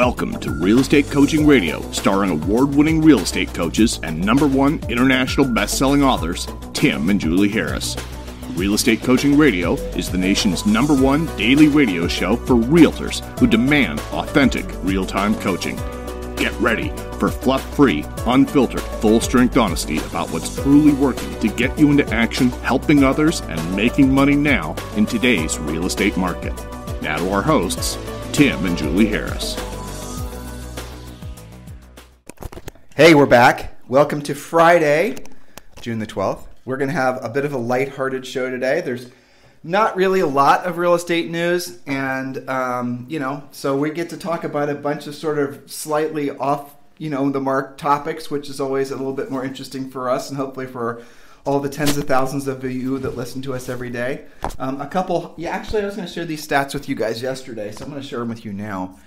Welcome to Real Estate Coaching Radio, starring award-winning real estate coaches and #1 international best-selling authors, Tim and Julie Harris. Real Estate Coaching Radio is the nation's #1 daily radio show for realtors who demand authentic, real-time coaching. Get ready for fluff-free, unfiltered, full-strength honesty about what's truly working to get you into action, helping others, and making money now in today's real estate market. Now to our hosts, Tim and Julie Harris. Hey, we're back. Welcome to Friday, June the 12th. We're going to have a bit of a lighthearted show today. There's not really a lot of real estate news, and, so we get to talk about a bunch of sort of slightly off, the mark topics, which is always a little bit more interesting for us and hopefully for all the tens of thousands of you that listen to us every day. Actually, I was going to share these stats with you guys yesterday, so I'm going to share them with you now.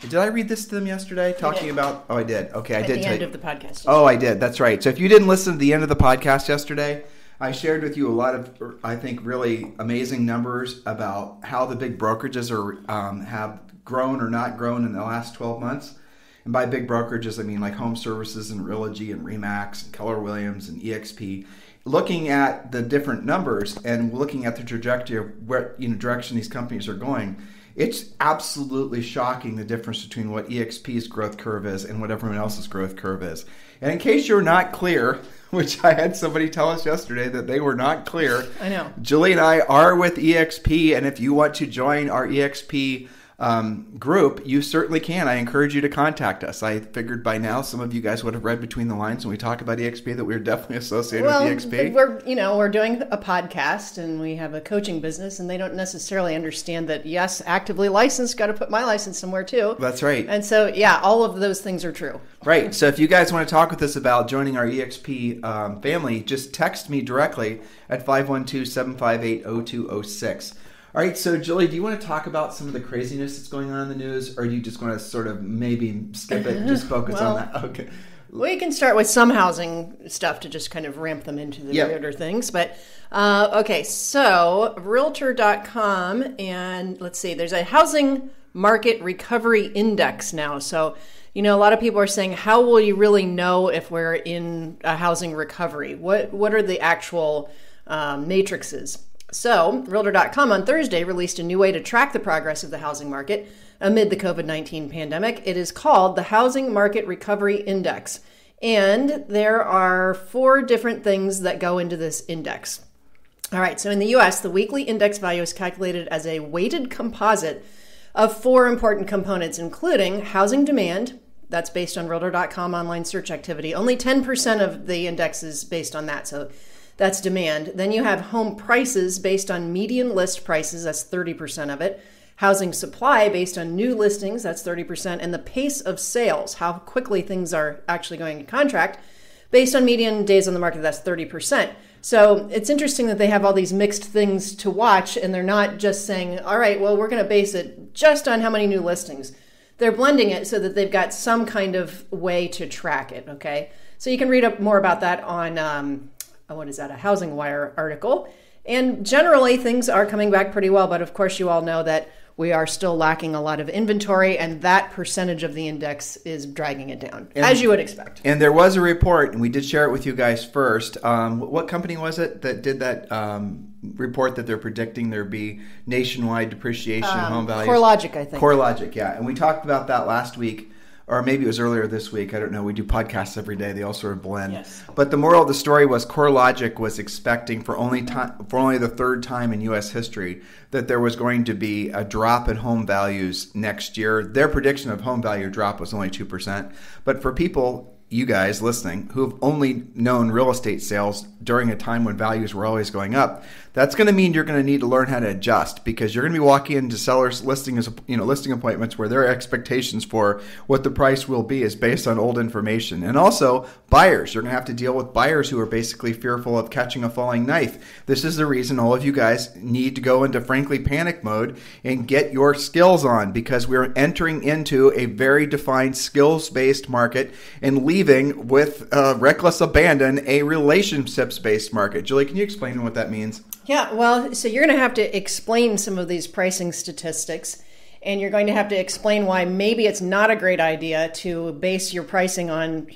Did I read this to them yesterday? Talking about, I did. Okay, I did. At the end of the podcast. Oh, I did. That's right. So if you didn't listen to the end of the podcast yesterday, I shared with you a lot of, I think, really amazing numbers about how the big brokerages have grown or not grown in the last 12 months. And by big brokerages, I mean like Home Services and Realogy and Remax and Keller Williams and EXP. Looking at the different numbers and looking at the trajectory of where direction these companies are going, it's absolutely shocking the difference between what EXP's growth curve is and what everyone else's growth curve is. And in case you're not clear, which I had somebody tell us yesterday that they were not clear. I know. Julie and I are with EXP, and if you want to join our EXP group, you certainly can. I encourage you to contact us. I figured by now some of you guys would have read between the lines when we talk about EXP that we're definitely associated with EXP. We're doing a podcast and we have a coaching business, and they don't necessarily understand that, yes, actively licensed, got to put my license somewhere too. That's right. And so, yeah, all of those things are true. Right. So if you guys want to talk with us about joining our EXP family, just text me directly at 512-758-0206. All right, so Julie, do you want to talk about some of the craziness that's going on in the news, or do you just want to sort of maybe skip it and just focus on that? Okay. We can start with some housing stuff to just kind of ramp them into the weirder things. But, so Realtor.com, and let's see, there's a housing market recovery index now. So, a lot of people are saying, how will you really know if we're in a housing recovery? What are the actual matrices? So, Realtor.com on Thursday released a new way to track the progress of the housing market amid the COVID-19 pandemic. It is called the Housing Market Recovery Index. And there are 4 different things that go into this index. All right, so in the U.S., the weekly index value is calculated as a weighted composite of 4 important components, including housing demand. That's based on Realtor.com online search activity. Only 10% of the index is based on that, so that's demand. Then you have home prices based on median list prices. That's 30% of it. Housing supply based on new listings. That's 30%. And the pace of sales, how quickly things are actually going to contract, based on median days on the market. That's 30%. So it's interesting that they have all these mixed things to watch, and they're not just saying, all right, well, we're going to base it just on how many new listings. They're blending it so that they've got some kind of way to track it, okay? So you can read up more about that on a Housing Wire article. And generally, things are coming back pretty well. But of course, you all know that we are still lacking a lot of inventory, and that percentage of the index is dragging it down, as you would expect. And there was a report, and we did share it with you guys first. What company was it that did that report that they're predicting there'd be nationwide depreciation in home values? CoreLogic, I think. CoreLogic, yeah. And we talked about that last week. Or maybe it was earlier this week. I don't know. We do podcasts every day. They all sort of blend. Yes. But the moral of the story was CoreLogic was expecting for only the third time in U.S. history that there was going to be a drop in home values next year. Their prediction of home value drop was only 2%. But for people, you guys listening, who have only known real estate sales during a time when values were always going up, that's going to mean you're going to need to learn how to adjust, because you're going to be walking into sellers' listing appointments where their expectations for what the price will be is based on old information. And also buyers, you're going to have to deal with buyers who are basically fearful of catching a falling knife. This is the reason all of you guys need to go into frankly panic mode and get your skills on, because we're entering into a very defined skills-based market and leaving with reckless abandon a relationships-based market. Julie, can you explain what that means? Yeah, well, so you're going to have to explain some of these pricing statistics. And you're going to have to explain why maybe it's not a great idea to base your pricing on,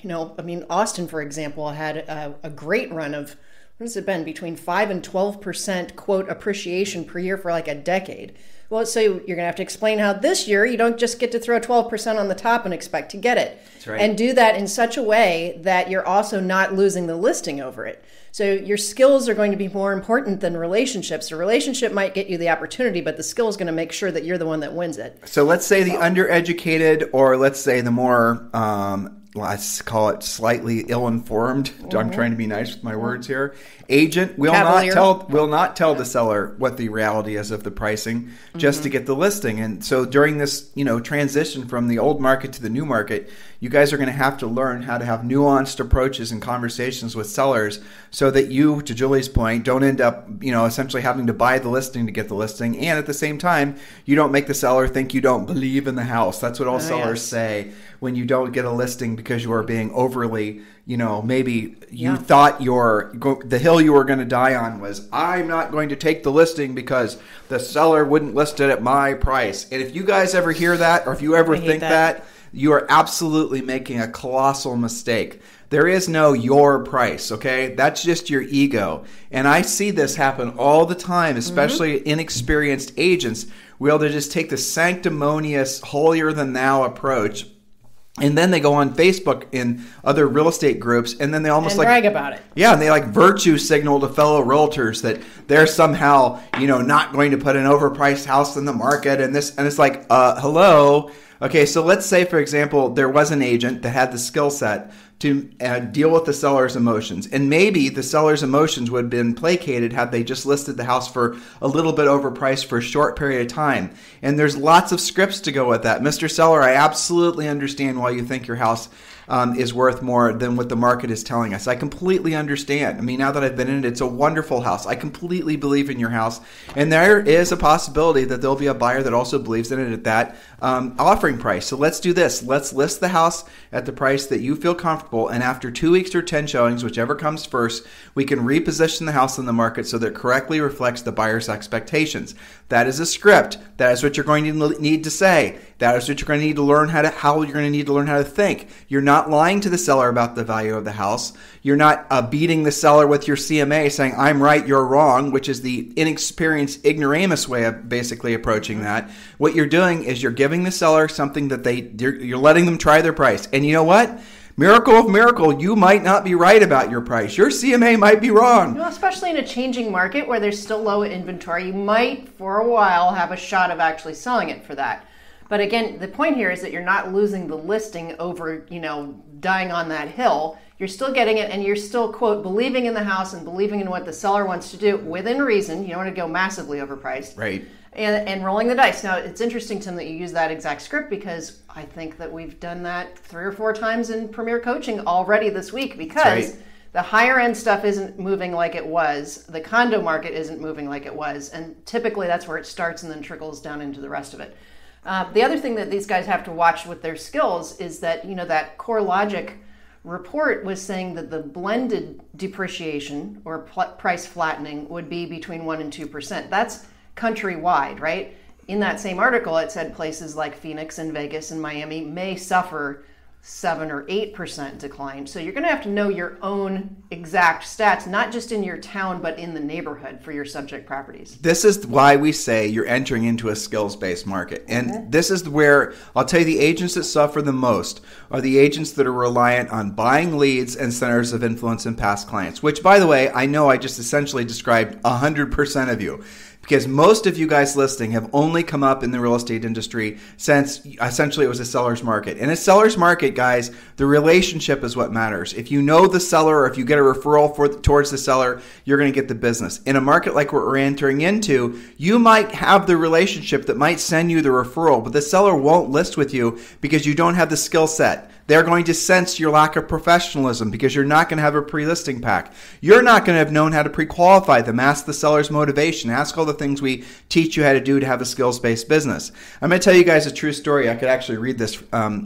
Austin, for example, had a great run of, what has it been, between 5 and 12% quote appreciation per year for like a decade. Well, so you're going to have to explain how this year you don't just get to throw 12% on the top and expect to get it. That's right. And do that in such a way that you're also not losing the listing over it. So your skills are going to be more important than relationships. The relationship might get you the opportunity, but the skill is going to make sure that you're the one that wins it. So let's say the undereducated, or let's say the more, let's call it slightly ill-informed. I'm trying to be nice with my words here. Agent will not tell the seller what the reality is of the pricing just to get the listing. And so during this, transition from the old market to the new market, you guys are going to have to learn how to have nuanced approaches and conversations with sellers so that you, to Julie's point, don't end up, essentially having to buy the listing to get the listing. And at the same time, you don't make the seller think you don't believe in the house. That's what all sellers say when you don't get a listing because you are being overly, maybe you thought the hill you were going to die on was, I'm not going to take the listing because the seller wouldn't list it at my price. And if you guys ever hear that, or if you ever think that, you are absolutely making a colossal mistake. There is no your price, okay? That's just your ego. And I see this happen all the time, especially inexperienced agents, where they'll just take the sanctimonious, holier-than-thou approach. And then they go on Facebook in other real estate groups, and then they almost brag about it. Yeah, and they virtue signal to fellow realtors that they're somehow, not going to put an overpriced house in the market, and it's like, hello. Okay, so let's say, for example, there was an agent that had the skill set to deal with the seller's emotions. And maybe the seller's emotions would have been placated had they just listed the house for a little bit overpriced for a short period of time. And there's lots of scripts to go with that. Mr. Seller, I absolutely understand why you think your house is worth more than what the market is telling us. I completely understand. I mean, now that I've been in it, it's a wonderful house. I completely believe in your house. And there is a possibility that there'll be a buyer that also believes in it at that offering price. So let's do this. Let's list the house at the price that you feel comfortable. And after 2 weeks or 10 showings, whichever comes first, we can reposition the house in the market so that it correctly reflects the buyer's expectations. That is a script. That is what you're going to need to say. That is what you're going to need to learn how to think. You're not lying to the seller about the value of the house. You're not beating the seller with your CMA saying, I'm right, you're wrong, which is the inexperienced, ignoramus way of basically approaching that. What you're doing is you're giving the seller something that you're letting them try their price. And you know what? Miracle of miracle, you might not be right about your price. Your CMA might be wrong. Well, especially in a changing market where there's still low inventory, you might, for a while, have a shot of actually selling it for that. But again, the point here is that you're not losing the listing over, dying on that hill. You're still getting it, and you're still, quote, believing in the house and believing in what the seller wants to do within reason. You don't want to go massively overpriced. Right. And rolling the dice. Now, it's interesting, Tim, that you use that exact script because I think that we've done that 3 or 4 times in Premier Coaching already this week because the higher end stuff isn't moving like it was. The condo market isn't moving like it was. And typically that's where it starts and then trickles down into the rest of it. The other thing that these guys have to watch with their skills is that, that CoreLogic report was saying that the blended depreciation or price flattening would be between 1% and 2%. That's countrywide, right? In that same article, it said places like Phoenix and Vegas and Miami may suffer 7 or 8% decline. So you're going to have to know your own exact stats, not just in your town, but in the neighborhood for your subject properties. This is why we say you're entering into a skills-based market. And this is where I'll tell you the agents that suffer the most are the agents that are reliant on buying leads and centers of influence and past clients, which, by the way, I know I just essentially described 100% of you. Because most of you guys listening have only come up in the real estate industry since essentially it was a seller's market. In a seller's market, guys, the relationship is what matters. If you know the seller or if you get a referral towards the seller, you're going to get the business. In a market like what we're entering into, you might have the relationship that might send you the referral, but the seller won't list with you because you don't have the skill set. They're going to sense your lack of professionalism because you're not going to have a pre-listing pack. You're not going to have known how to pre-qualify them. Ask the seller's motivation. Ask all the things we teach you how to do to have a skills-based business. I'm going to tell you guys a true story. I could actually read this.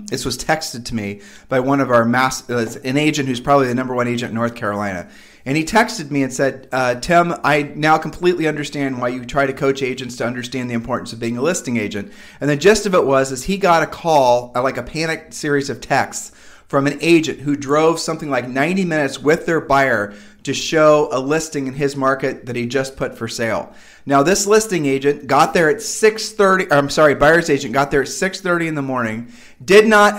This was texted to me by one of our an agent who's probably the number one agent in North Carolina. And he texted me and said, Tim, I now completely understand why you try to coach agents to understand the importance of being a listing agent. And the gist of it is he got a call, like a panicked series of texts from an agent who drove something like 90 minutes with their buyer to show a listing in his market that he just put for sale. Now, this listing agent got there at 6:30. Buyer's agent got there at 6:30 in the morning. Did not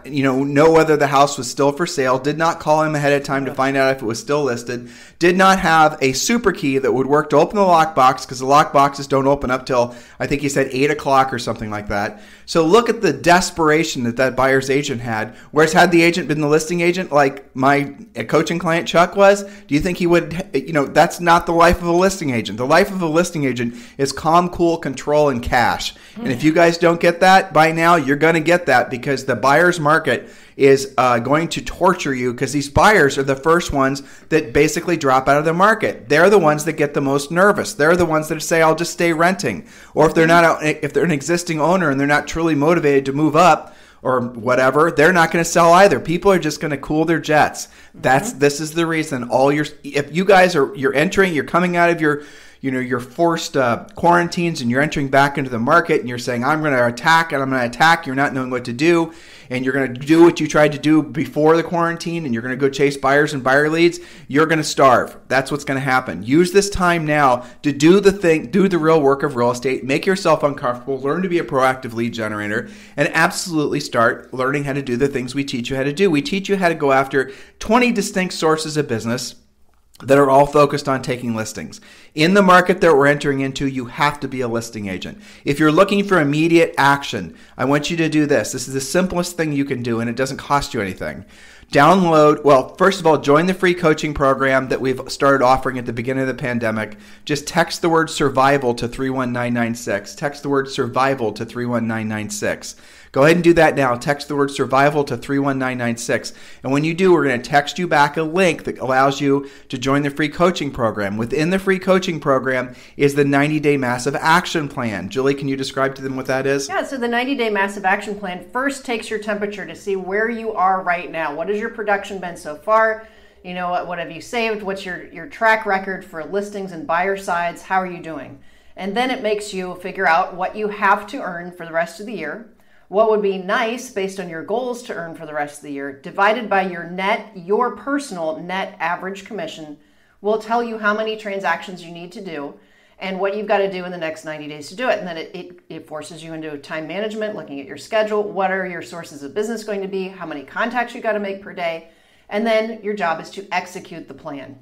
know whether the house was still for sale. Did not call him ahead of time to find out if it was still listed. Did not have a super key that would work to open the lockbox, because the lockboxes don't open up till, I think he said 8 o'clock or something like that. So look at the desperation that buyer's agent had. Whereas had the agent been the listing agent, like my coaching client Chuck was, do you think he would? That's not the life of a listing agent. The life of a listing agent is calm, cool, control, and cash. And if you guys don't get that by now, you're going to get that, because the buyer's market is going to torture you, because these buyers are the first ones that basically drop out of the market. They're the ones that get the most nervous. They're the ones that say, I'll just stay renting. Or if they're an existing owner and they're not truly motivated to move up or whatever, they're not going to sell either. People are just going to cool their jets. This is the reason. If you guys you're coming out of your forced quarantines, and you're entering back into the market, and you're saying, I'm going to attack, and I'm going to attack. You're not knowing what to do, and you're going to do what you tried to do before the quarantine, and you're going to go chase buyers and buyer leads. You're going to starve. That's what's going to happen. Use this time now to do the real work of real estate. Make yourself uncomfortable. Learn to be a proactive lead generator, and absolutely start learning how to do the things we teach you how to do. We teach you how to go after 20 distinct sources of business that are all focused on taking listings. In the market that we're entering into, you have to be a listing agent. If you're looking for immediate action, I want you to do this. This is the simplest thing you can do, and it doesn't cost you anything. First of all, join the free coaching program that we've started offering at the beginning of the pandemic. Just text the word survival to 31996. Text the word survival to 31996. Go ahead and do that now. Text the word survival to 31996. And when you do, we're going to text you back a link that allows you to join the free coaching program. Within the free coaching program is the 90-day massive action plan. Julie, can you describe to them what that is? Yeah, so the 90-day massive action plan first takes your temperature to see where you are right now. What has your production been so far? What have you saved? What's your track record for listings and buyer sides? How are you doing? And then it makes you figure out what you have to earn for the rest of the year. What would be nice based on your goals to earn for the rest of the year, divided by your personal net average commission, will tell you how many transactions you need to do and what you've got to do in the next 90 days to do it. And then it forces you into time management, looking at your schedule. What are your sources of business going to be? How many contacts you got to make per day? And then your job is to execute the plan.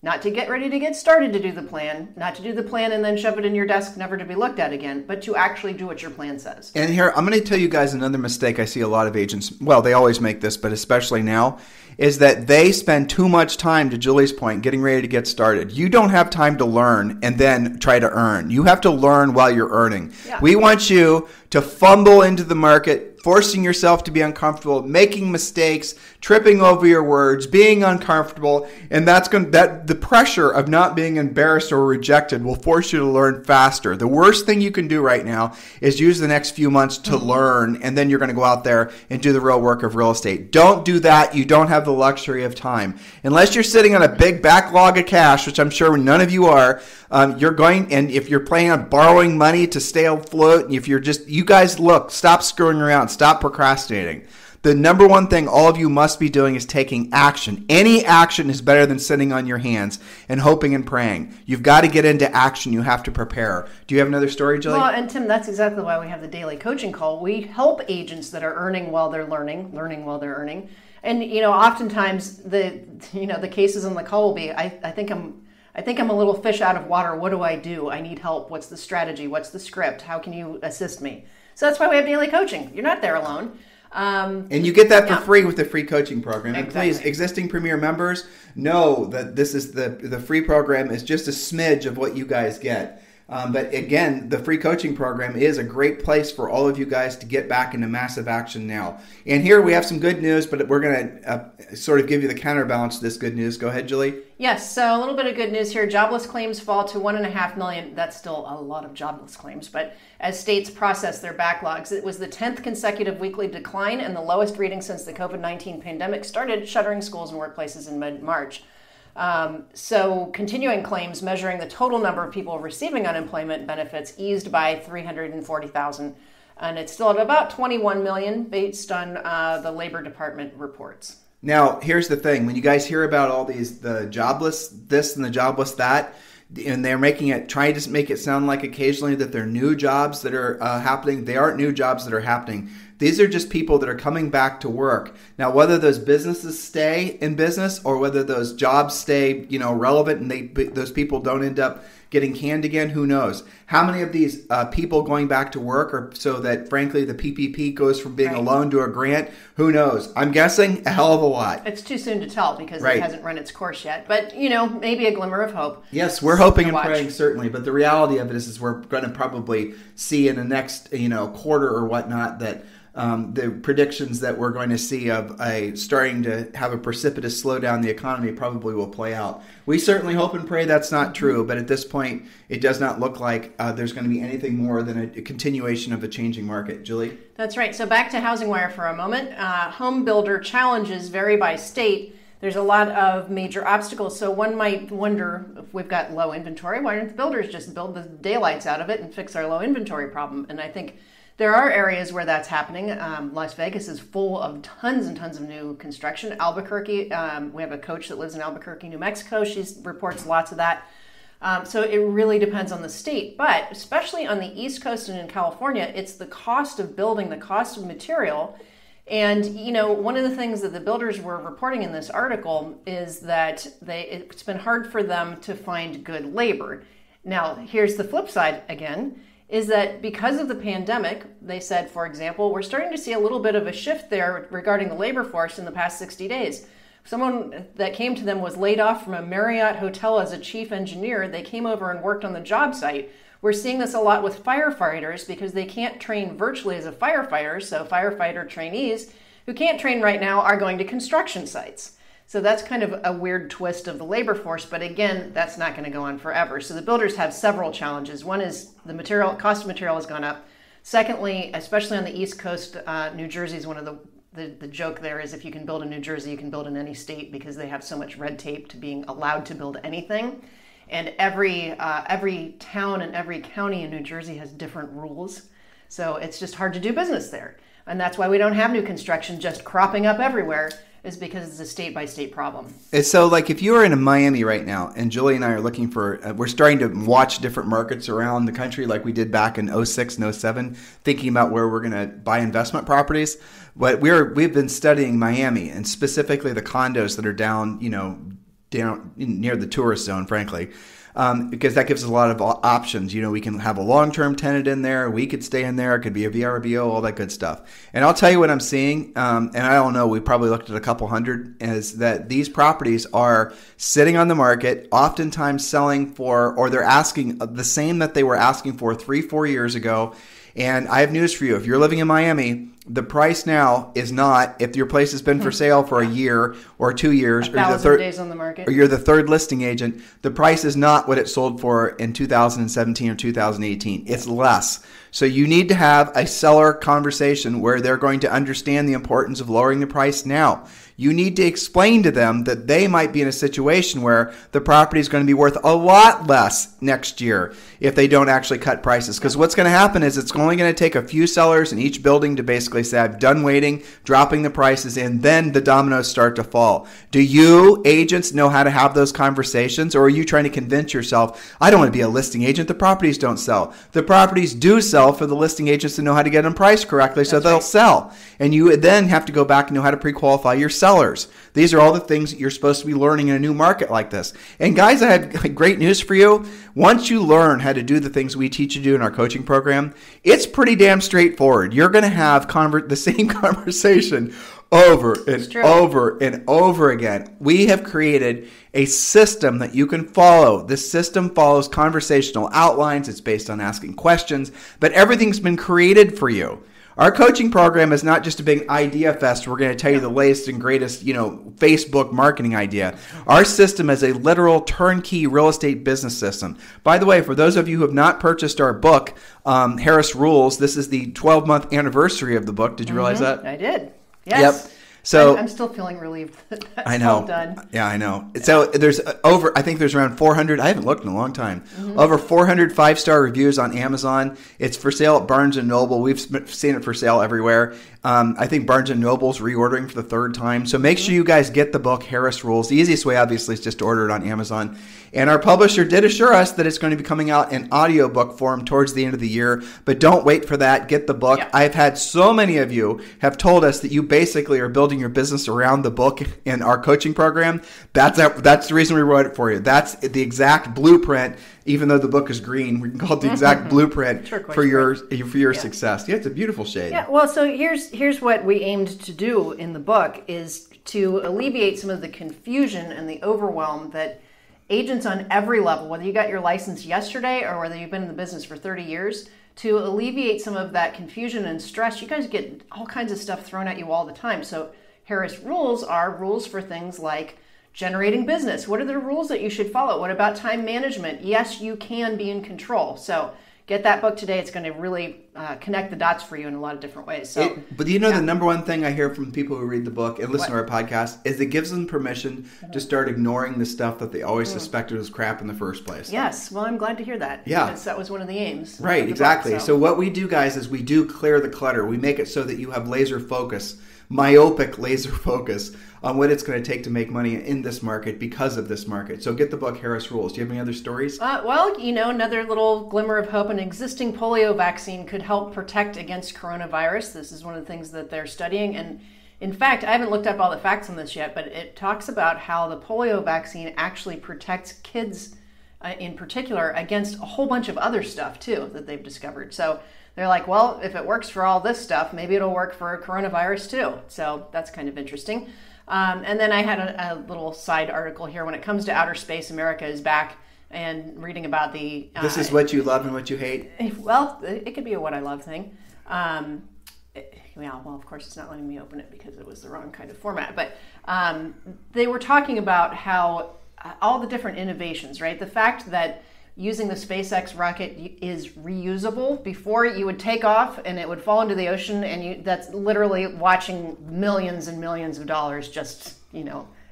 Not to get ready to get started to do the plan, not to do the plan and then shove it in your desk, never to be looked at again, but to actually do what your plan says. And here, I'm going to tell you guys another mistake I see a lot of agents, they always make this, but especially now, is that they spend too much time, to Julie's point, getting ready to get started. You don't have time to learn and then try to earn. You have to learn while you're earning. Yeah. We want you to fumble into the market, forcing yourself to be uncomfortable, making mistakes, tripping over your words, being uncomfortable, and the pressure of not being embarrassed or rejected will force you to learn faster. The worst thing you can do right now is use the next few months to learn, and then you're going to go out there and do the real work of real estate. Don't do that. You don't have the luxury of time. Unless you're sitting on a big backlog of cash, which I'm sure none of you are, and if you're planning on borrowing money to stay afloat, and if you guys stop screwing around, stop procrastinating. The number one thing all of you must be doing is taking action. Any action is better than sitting on your hands and hoping and praying. You've got to get into action. You have to prepare. Do you have another story, Julie? Well, and Tim, that's exactly why we have the daily coaching call. We help agents that are earning while they're learning while they're earning. And, oftentimes the cases on the call will be, I think I'm a little fish out of water. What do? I need help. What's the strategy? What's the script? How can you assist me? So that's why we have daily coaching. You're not there alone. And you get that for free with the free coaching program. Exactly. And please, existing Premier members, know that this is the free program is just a smidge of what you guys get. But again, the free coaching program is a great place for all of you guys to get back into massive action now. And here we have some good news, but we're going to sort of give you the counterbalance to this good news. Go ahead, Julie. Yes, so a little bit of good news here. Jobless claims fall to 1.5 million. That's still a lot of jobless claims, but as states process their backlogs, it was the 10th consecutive weekly decline and the lowest reading since the COVID-19 pandemic started shuttering schools and workplaces in mid-March. So continuing claims measuring the total number of people receiving unemployment benefits eased by 340,000, and it's still at about 21 million based on the Labor Department reports. Now, here's the thing. When you guys hear about all the jobless this and the jobless that, and they're trying to make it sound like occasionally that they're new jobs that are happening. They aren't new jobs that are happening. These are just people that are coming back to work. Now, whether those businesses stay in business or whether those jobs stay, relevant and those people don't end up getting canned again, who knows? How many of these people going back to work are so that, frankly, the PPP goes from being a loan to a grant? Who knows? I'm guessing a hell of a lot. It's too soon to tell because it hasn't run its course yet. But, maybe a glimmer of hope. Yes, we're hoping and praying, certainly. But the reality of it is we're going to probably see in the next, quarter or whatnot that the predictions that we're going to see of starting to have a precipitous slowdown in the economy probably will play out. We certainly hope and pray that's not true, but at this point, it does not look like there's going to be anything more than a continuation of a changing market. Julie? That's right. So back to HousingWire for a moment. Home builder challenges vary by state. There's a lot of major obstacles. So one might wonder, if we've got low inventory, why don't the builders just build the daylights out of it and fix our low inventory problem? And I think there are areas where that's happening. Las Vegas is full of tons and tons of new construction. Albuquerque, we have a coach that lives in Albuquerque, New Mexico. She reports lots of that. So it really depends on the state. But especially on the East Coast and in California, it's the cost of building, the cost of material. And, one of the things that the builders were reporting in this article is that it's been hard for them to find good labor. Now, here's the flip side again. Is that because of the pandemic, they said, for example, we're starting to see a little bit of a shift there regarding the labor force in the past 60 days. Someone that came to them was laid off from a Marriott hotel as a chief engineer. They came over and worked on the job site. We're seeing this a lot with firefighters because they can't train virtually as a firefighter. So firefighter trainees who can't train right now are going to construction sites. So that's kind of a weird twist of the labor force, but again, that's not going to go on forever. So the builders have several challenges. One is the cost of material has gone up. Secondly, especially on the East Coast, New Jersey is one of the joke there is if you can build in New Jersey, you can build in any state because they have so much red tape to being allowed to build anything. And every town and every county in New Jersey has different rules. So it's just hard to do business there. And that's why we don't have new construction just cropping up everywhere. Is because it's a state-by-state problem. And so, if you are in Miami right now, and Julie and I are looking we're starting to watch different markets around the country like we did back in 06 and 07, thinking about where we're going to buy investment properties. But we've been studying Miami, and specifically the condos that are down near the tourist zone, frankly. Because that gives us a lot of options. We can have a long-term tenant in there. We could stay in there. It could be a VRBO, all that good stuff. And I'll tell you what I'm seeing, and I don't know, we probably looked at a couple hundred, is that these properties are sitting on the market, oftentimes selling for, or they're asking the same that they were asking for 3-4 years ago. And I have news for you. If you're living in Miami, the price now is not, if your place has been for sale for a year or 2 years, or days on the market, or you're the third listing agent, the price is not what it sold for in 2017 or 2018. It's less. So you need to have a seller conversation where they're going to understand the importance of lowering the price now. You need to explain to them that they might be in a situation where the property is going to be worth a lot less next year if they don't actually cut prices. Because what's going to happen is it's only going to take a few sellers in each building to basically say, I've done waiting, dropping the prices, and then the dominoes start to fall. Do you agents know how to have those conversations, or are you trying to convince yourself, I don't want to be a listing agent, the properties don't sell? The properties do sell for the listing agents to know how to get them priced correctly so they'll sell. And you then have to go back and know how to pre-qualify your sellers. These are all the things that you're supposed to be learning in a new market like this. And guys, I have great news for you. Once you learn how to do the things we teach you to do in our coaching program, it's pretty damn straightforward. You're going to have the same conversation over and over and over again. We have created a system that you can follow. This system follows conversational outlines. It's based on asking questions, but everything's been created for you. Our coaching program is not just a big idea fest. We're going to tell you the latest and greatest, Facebook marketing idea. Our system is a literal turnkey real estate business system. By the way, for those of you who have not purchased our book, Harris Rules, this is the 12-month anniversary of the book. Did you realize that? I did. Yes. Yep. So I'm still feeling relieved that that's I know. all done. Yeah, I know. So I think there's around 400, I haven't looked in a long time, over 400 5-star reviews on Amazon. It's for sale at Barnes & Noble. We've seen it for sale everywhere. I think Barnes & Noble's reordering for the third time. So make sure you guys get the book, Harris Rules. The easiest way, obviously, is just to order it on Amazon. And our publisher did assure us that it's going to be coming out in audiobook form towards the end of the year. But don't wait for that. Get the book. Yeah. I've had so many of you have told us that you basically are building your business around the book in our coaching program. That's the reason we wrote it for you. That's the exact blueprint. Even though the book is green, we can call it the exact blueprint for your success. Yeah, it's a beautiful shade. Yeah, well, so here's what we aimed to do in the book is to alleviate some of the confusion and the overwhelm that agents on every level, whether you got your license yesterday or whether you've been in the business for 30 years, to alleviate some of that confusion and stress. You guys get all kinds of stuff thrown at you all the time. So Harris Rules are rules for things like generating business. What are the rules that you should follow? What about time management? Yes, you can be in control. So get that book today. It's going to really connect the dots for you in a lot of different ways. So, but the number one thing I hear from people who read the book and listen to our podcast is it gives them permission to start ignoring the stuff that they always suspected was crap in the first place. Yes. Well, I'm glad to hear that. Yeah. Because that was one of the aims. Right. Exactly. So what we do, guys, is we do clear the clutter. We make it so that you have laser focus, myopic laser focus on what it's going to take to make money in this market because of this market. So get the book, Harris Rules. Do you have any other stories? Well, another little glimmer of hope. An existing polio vaccine could help protect against coronavirus. This is one of the things that they're studying. And in fact, I haven't looked up all the facts on this yet, but it talks about how the polio vaccine actually protects kids in particular against a whole bunch of other stuff too that they've discovered. So they're like, well, if it works for all this stuff, maybe it'll work for coronavirus too. So that's kind of interesting. And then I had a little side article here. When it comes to outer space, America is back, and reading about the... this is what you love and what you hate? Well, it could be a what I love thing. Well, of course, it's not letting me open it because it was the wrong kind of format. But they were talking about how all the different innovations, right? The fact that using the SpaceX rocket is reusable. Before, you would take off and it would fall into the ocean, and that's literally watching millions and millions of dollars just,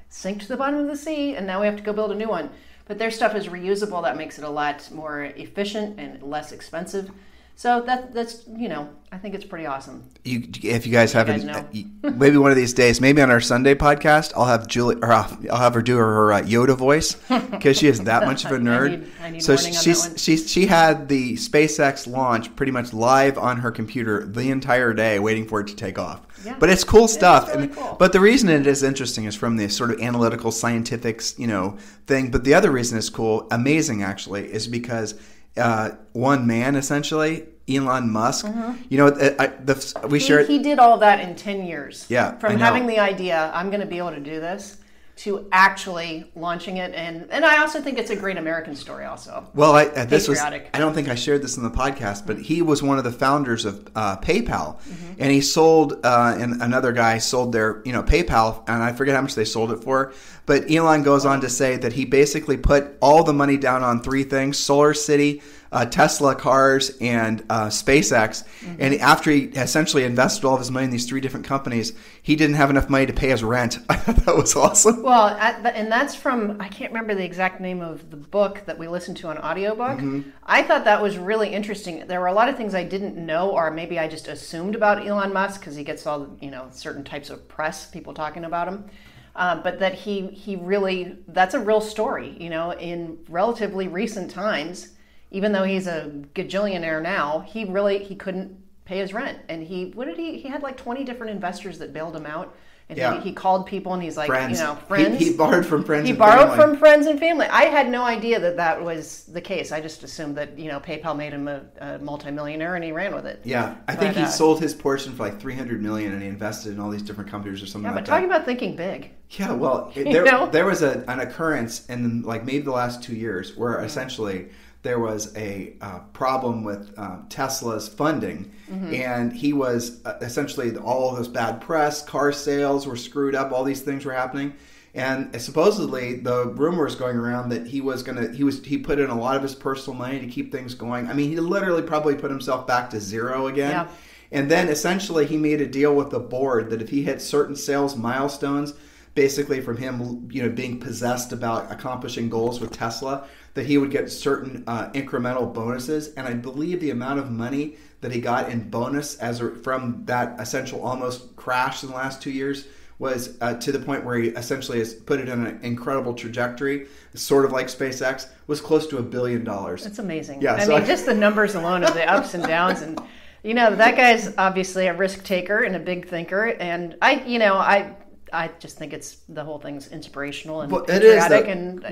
sink to the bottom of the sea, and now we have to go build a new one. But their stuff is reusable. That makes it a lot more efficient and less expensive. So that's I think it's pretty awesome. If you guys haven't, maybe one of these days, maybe on our Sunday podcast, I'll have Julie, or I'll have her do her Yoda voice because she is that much of a nerd. I need so warning on that one. she had the SpaceX launch pretty much live on her computer the entire day, waiting for it to take off. Yeah. But it's cool stuff. Really cool. But the reason it is interesting is from the sort of analytical, scientific, thing. But the other reason it's cool, amazing actually, is because one man essentially, Elon Musk. He did all that in 10 years. Yeah, from having the idea, I'm going to be able to do this, to actually launching it, and I also think it's a great American story. Also, well, I don't think I shared this in the podcast, but he was one of the founders of PayPal, and he sold, and another guy sold their PayPal, and I forget how much they sold it for. But Elon goes on to say that he basically put all the money down on three things: Solar City, Tesla cars, and SpaceX. And after he essentially invested all of his money in these three different companies, he didn't have enough money to pay his rent. I thought that was awesome. Well, and that's from, I can't remember the exact name of the book that we listened to on audiobook. I thought that was really interesting. There were a lot of things I didn't know, or maybe I just assumed about Elon Musk because he gets all, certain types of press, people talking about him. But that he really, that's a real story, in relatively recent times. Even though he's a gajillionaire now, he couldn't pay his rent. And he had like 20 different investors that bailed him out. And he called people and he's like, friends. Friends. He borrowed from friends He and borrowed family. from friends and family. I had no idea that was the case. I just assumed that, PayPal made him a multimillionaire and he ran with it. Yeah. I think he sold his portion for like $300 million and he invested in all these different companies or something like that. Yeah, but talking about thinking big. Yeah, well, there was an occurrence in like maybe the last 2 years where essentially there was a problem with Tesla's funding, and he was essentially all of this bad press, car sales were screwed up, all these things were happening, and supposedly the rumors going around that he put in a lot of his personal money to keep things going. I mean, he literally probably put himself back to zero again. Yeah. And then essentially he made a deal with the board that if he hit certain sales milestones, basically from him, being possessed about accomplishing goals with Tesla, that he would get certain incremental bonuses. And I believe the amount of money that he got in bonus from that essential almost crash in the last 2 years was to the point where he essentially has put it in an incredible trajectory, sort of like SpaceX, was close to $1 billion. That's amazing. Yeah, I mean, just the numbers alone of the ups and downs. And, that guy's obviously a risk taker and a big thinker. And I just think the whole thing's inspirational and patriotic, and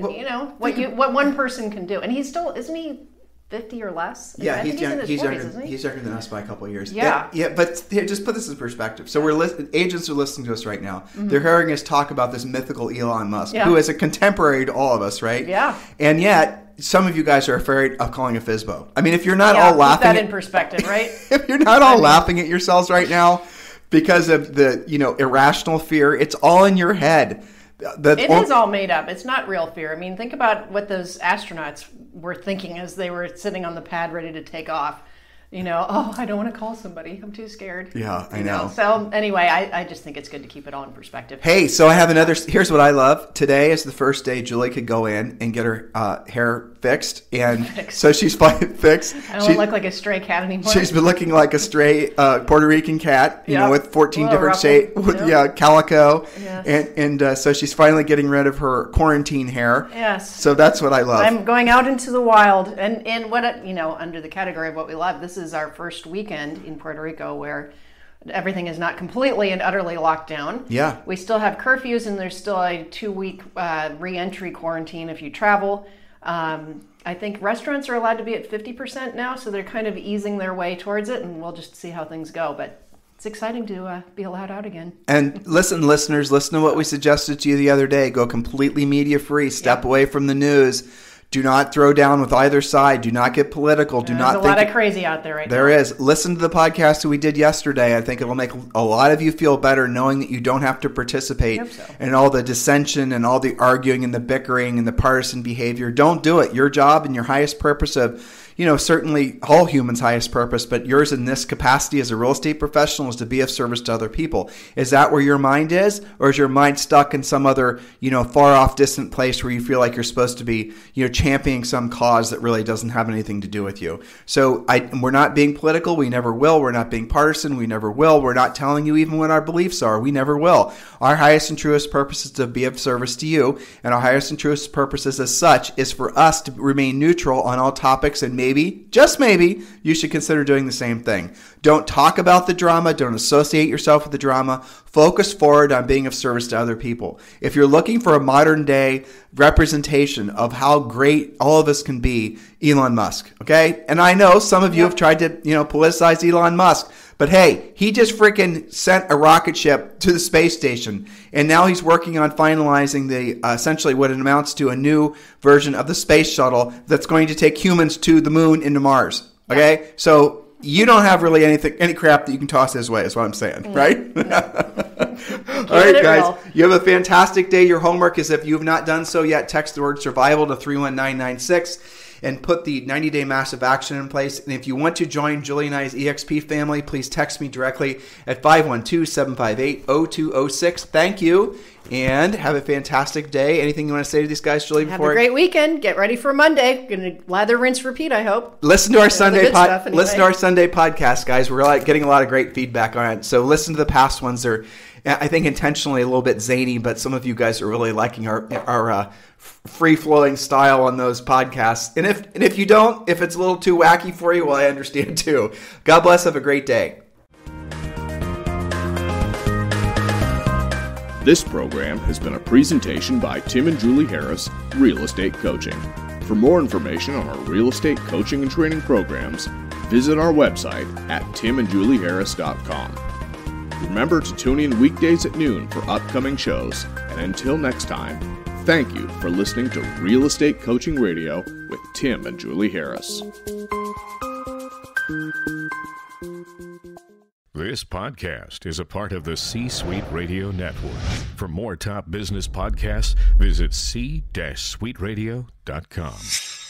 what one person can do. And isn't he 50 or less? Yeah, he's in his 40s, isn't he? He's younger than us by a couple of years. Yeah. But here, just put this in perspective. So agents are listening to us right now. Mm-hmm. They're hearing us talk about this mythical Elon Musk, who is a contemporary to all of us, right? Yeah. And yet, some of you guys are afraid of calling a FSBO. I mean, if you're not all laughing, put that in perspective, right? If you're not all laughing at yourselves right now because of the irrational fear, it's all in your head. It is all made up. It's not real fear. I mean, think about what those astronauts were thinking as they were sitting on the pad ready to take off. I don't want to call somebody. I'm too scared. Yeah, I know. So anyway, I just think it's good to keep it all in perspective. Hey, so I have here's what I love. Today is the first day Julie could go in and get her hair fixed. And so she's fixed. I don't look like a stray cat anymore. She's been looking like a stray Puerto Rican cat, with 14 different shades, calico. Yes. And so she's finally getting rid of her quarantine hair. Yes. So that's what I love. I'm going out into the wild. And what, under the category of what we love, this is our first weekend in Puerto Rico where everything is not completely and utterly locked down. Yeah. We still have curfews and there's still a 2-week re-entry quarantine if you travel. I think restaurants are allowed to be at 50% now, so they're kind of easing their way towards it, and we'll just see how things go. But it's exciting to be allowed out again. And listeners, listen to what we suggested to you the other day. Go completely media-free. Step away from the news. Do not throw down with either side. Do not get political. There's a lot of crazy out there right now. There is. Listen to the podcast that we did yesterday. I think it'll make a lot of you feel better knowing that you don't have to participate in all the dissension and all the arguing and the bickering and the partisan behavior. Don't do it. Your job and your highest purpose of, certainly all humans' highest purpose, but yours in this capacity as a real estate professional is to be of service to other people. Is that where your mind is? Or is your mind stuck in some other, far off distant place where you feel like you're supposed to be, championing some cause that really doesn't have anything to do with you? So we're not being political. We never will. We're not being partisan. We never will. We're not telling you even what our beliefs are. We never will. Our highest and truest purpose is to be of service to you. And our highest and truest purposes as such is for us to remain neutral on all topics, and maybe, just maybe, you should consider doing the same thing. Don't talk about the drama. Don't associate yourself with the drama. Focus forward on being of service to other people. If you're looking for a modern day representation of how great all of us can be, Elon Musk, okay? And I know some of you have tried to, politicize Elon Musk, but hey, he just freaking sent a rocket ship to the space station, and now he's working on finalizing the essentially what it amounts to a new version of the space shuttle that's going to take humans to the moon and to Mars, okay? So you don't have really any crap that you can toss his way, is what I'm saying, right? All right, guys. You have a fantastic day. Your homework is, if you have not done so yet, text the word survival to 31996 and put the 90-day massive action in place. And if you want to join Julie and I's EXP family, please text me directly at 512-758-0206. Thank you, and have a fantastic day. Anything you want to say to these guys, Julie? Have a great weekend. Get ready for Monday. Going to lather, rinse, repeat, I hope. Listen to our Sunday Listen to our Sunday podcast, guys. We're getting a lot of great feedback on it. So listen to the past ones. They're, I think, intentionally a little bit zany, but some of you guys are really liking our free-flowing style on those podcasts. And if you don't, if it's a little too wacky for you, well, I understand too. God bless. Have a great day. This program has been a presentation by Tim and Julie Harris, Real Estate Coaching. For more information on our real estate coaching and training programs, visit our website at timandjulieharris.com. Remember to tune in weekdays at noon for upcoming shows, and until next time, thank you for listening to Real Estate Coaching Radio with Tim and Julie Harris. This podcast is a part of the C-Suite Radio Network. For more top business podcasts, visit c-suiteradio.com.